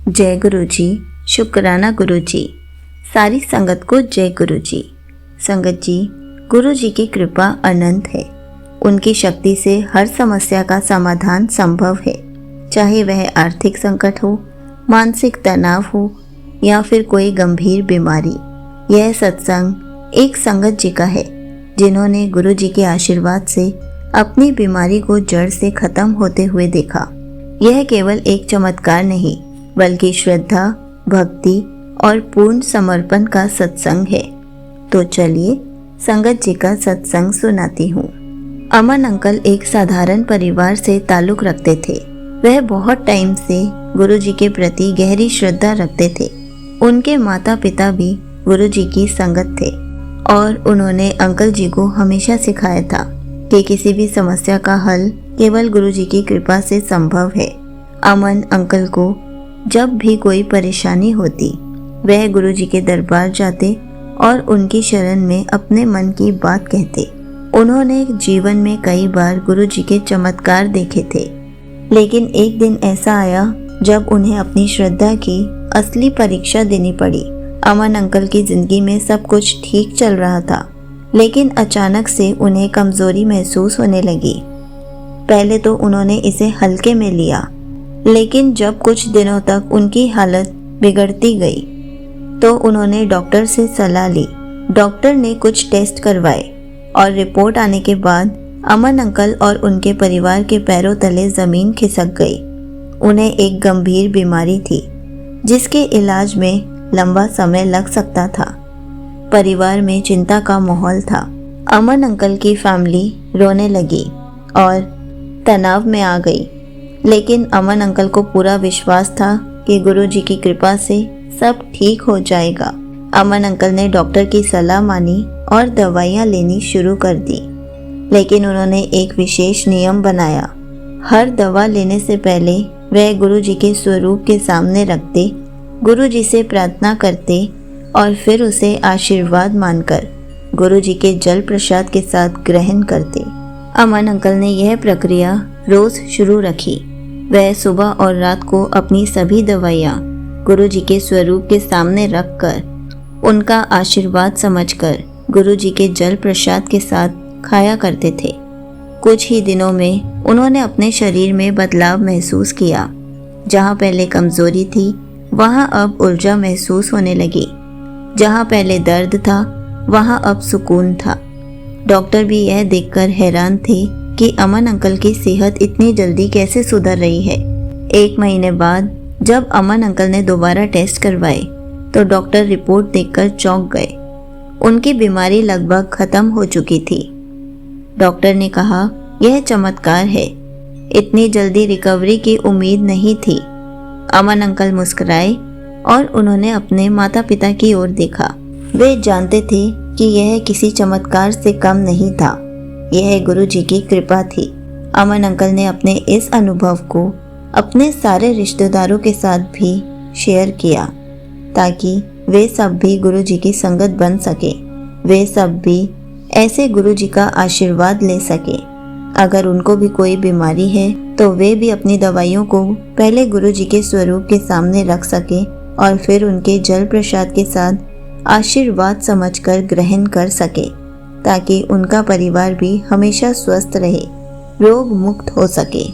जय गुरु जी। शुक्राना गुरु जी। सारी संगत को जय गुरु जी। संगत जी, गुरु जी की कृपा अनंत है। उनकी शक्ति से हर समस्या का समाधान संभव है, चाहे वह आर्थिक संकट हो, मानसिक तनाव हो या फिर कोई गंभीर बीमारी। यह सत्संग एक संगत जी का है, जिन्होंने गुरु जी के आशीर्वाद से अपनी बीमारी को जड़ से खत्म होते हुए देखा। यह केवल एक चमत्कार नहीं, बल्कि श्रद्धा, भक्ति और पूर्ण समर्पण का सत्संग है। तो चलिए संगत जी का सत्संग सुनाती हूँ। अमन अंकल एक साधारण परिवार से ताल्लुक रखते थे। वह बहुत टाइम से गुरु जी के प्रति गहरी श्रद्धा रखते थे। उनके माता पिता भी गुरु जी की संगत थे और उन्होंने अंकल जी को हमेशा सिखाया था कि किसी भी समस्या का हल केवल गुरु जी की कृपा से संभव है। अमन अंकल को जब भी कोई परेशानी होती, वह गुरु जी के दरबार जाते और उनकी शरण में अपने मन की बात कहते। उन्होंने जीवन में कई बार गुरु जी के चमत्कार देखे थे, लेकिन एक दिन ऐसा आया जब उन्हें अपनी श्रद्धा की असली परीक्षा देनी पड़ी। अमन अंकल की जिंदगी में सब कुछ ठीक चल रहा था, लेकिन अचानक से उन्हें कमजोरी महसूस होने लगी। पहले तो उन्होंने इसे हल्के में लिया, लेकिन जब कुछ दिनों तक उनकी हालत बिगड़ती गई तो उन्होंने डॉक्टर से सलाह ली। डॉक्टर ने कुछ टेस्ट करवाए और रिपोर्ट आने के बाद अमन अंकल और उनके परिवार के पैरों तले जमीन खिसक गई। उन्हें एक गंभीर बीमारी थी, जिसके इलाज में लंबा समय लग सकता था। परिवार में चिंता का माहौल था। अमन अंकल की फैमिली रोने लगी और तनाव में आ गई, लेकिन अमन अंकल को पूरा विश्वास था कि गुरु जी की कृपा से सब ठीक हो जाएगा। अमन अंकल ने डॉक्टर की सलाह मानी और दवाइयाँ लेनी शुरू कर दी, लेकिन उन्होंने एक विशेष नियम बनाया। हर दवा लेने से पहले वह गुरु जी के स्वरूप के सामने रखते, गुरु जी से प्रार्थना करते और फिर उसे आशीर्वाद मानकर गुरु जी के जल प्रसाद के साथ ग्रहण करते। अमन अंकल ने यह प्रक्रिया रोज शुरू रखी। वह सुबह और रात को अपनी सभी दवाइयाँ गुरु जी के स्वरूप के सामने रखकर उनका आशीर्वाद समझकर गुरु जी के जल प्रसाद के साथ खाया करते थे। कुछ ही दिनों में उन्होंने अपने शरीर में बदलाव महसूस किया। जहाँ पहले कमजोरी थी, वहाँ अब ऊर्जा महसूस होने लगी। जहाँ पहले दर्द था, वहाँ अब सुकून था। डॉक्टर भी यह देखकर हैरान थे कि अमन अंकल की सेहत इतनी जल्दी कैसे सुधर रही है। 1 महीने बाद जब अमन अंकल ने दोबारा टेस्ट करवाए तो डॉक्टर रिपोर्ट देखकर चौंक गए। उनकी बीमारी लगभग खत्म हो चुकी थी। डॉक्टर ने कहा, यह चमत्कार है, इतनी जल्दी रिकवरी की उम्मीद नहीं थी। अमन अंकल मुस्कुराए और उन्होंने अपने माता पिता की ओर देखा। वे जानते थे कि यह किसी चमत्कार से कम नहीं था, यह गुरु जी की कृपा थी। अमन अंकल ने अपने इस अनुभव को अपने सारे रिश्तेदारों के साथ भी शेयर किया, ताकि वे सब भी गुरु जी की संगत बन सके। वे सब भी ऐसे गुरु जी का आशीर्वाद ले सके। अगर उनको भी कोई बीमारी है तो वे भी अपनी दवाइयों को पहले गुरु जी के स्वरूप के सामने रख सके और फिर उनके जल प्रसाद के साथ आशीर्वाद समझकर ग्रहण कर सके, ताकि उनका परिवार भी हमेशा स्वस्थ रहे, रोग मुक्त हो सके।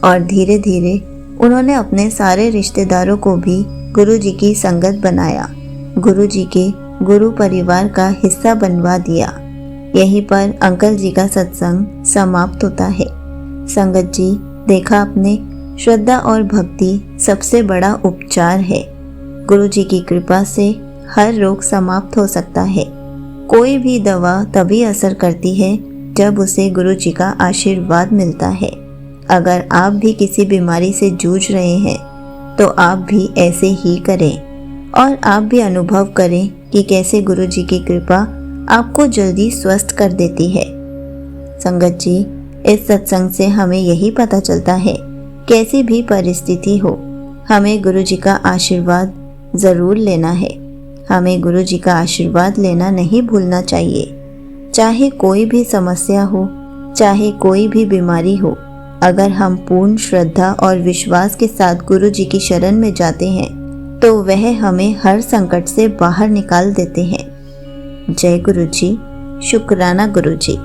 और धीरे धीरे उन्होंने अपने सारे रिश्तेदारों को भी गुरु जी की संगत बनाया, गुरु जी के गुरु परिवार का हिस्सा बनवा दिया। यहीं पर अंकल जी का सत्संग समाप्त होता है। संगत जी, देखा आपने, श्रद्धा और भक्ति सबसे बड़ा उपचार है। गुरु जी की कृपा से हर रोग समाप्त हो सकता है। कोई भी दवा तभी असर करती है जब उसे गुरु जी का आशीर्वाद मिलता है। अगर आप भी किसी बीमारी से जूझ रहे हैं तो आप भी ऐसे ही करें और आप भी अनुभव करें कि कैसे गुरु जी की कृपा आपको जल्दी स्वस्थ कर देती है। संगत जी, इस सत्संग से हमें यही पता चलता है, कैसी भी परिस्थिति हो, हमें गुरु जी का आशीर्वाद ज़रूर लेना है। हमें गुरु जी का आशीर्वाद लेना नहीं भूलना चाहिए। चाहे कोई भी समस्या हो, चाहे कोई भी बीमारी हो, अगर हम पूर्ण श्रद्धा और विश्वास के साथ गुरु जी की शरण में जाते हैं तो वह हमें हर संकट से बाहर निकाल देते हैं। जय गुरु जी। शुक्राना गुरु जी।